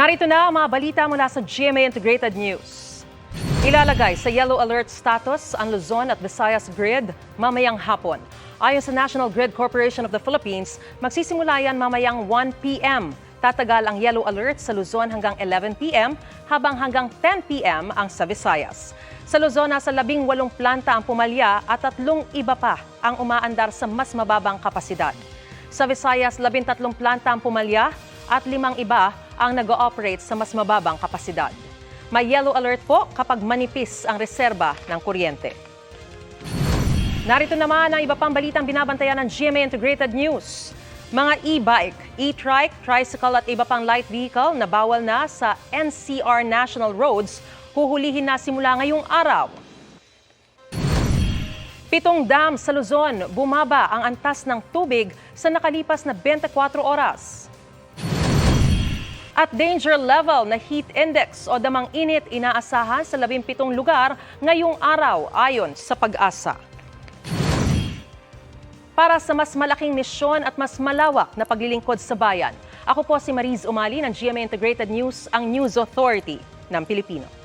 Narito na ang mga balita mula sa GMA Integrated News. Ilalagay sa yellow alert status ang Luzon at Visayas grid mamayang hapon. Ayon sa National Grid Corporation of the Philippines, magsisimula yan mamayang 1 p.m. Tatagal ang yellow alert sa Luzon hanggang 11 p.m. habang hanggang 10 p.m. ang sa Visayas. Sa Luzon, nasa 18 planta ang pumalya at 3 iba pa ang umaandar sa mas mababang kapasidad. Sa Visayas, 13 planta ang pumalya at 5 iba ang nag-ooperate sa mas mababang kapasidad. May yellow alert po kapag manipis ang reserba ng kuryente. Narito naman ang iba pang balitang binabantayan ng GMA Integrated News. Mga e-bike, e-trike, tricycle at iba pang light vehicle na bawal na sa NCR National Roads, huhulihin na simula ngayong araw. 7 dam sa Luzon, bumaba ang antas ng tubig sa nakalipas na 24 oras. At danger level na heat index o damang init inaasahan sa 17 lugar ngayong araw ayon sa Pag-asa. Para sa mas malaking misyon at mas malawak na paglilingkod sa bayan, ako po si Mariz Umali ng GMA Integrated News, ang News Authority ng Pilipino.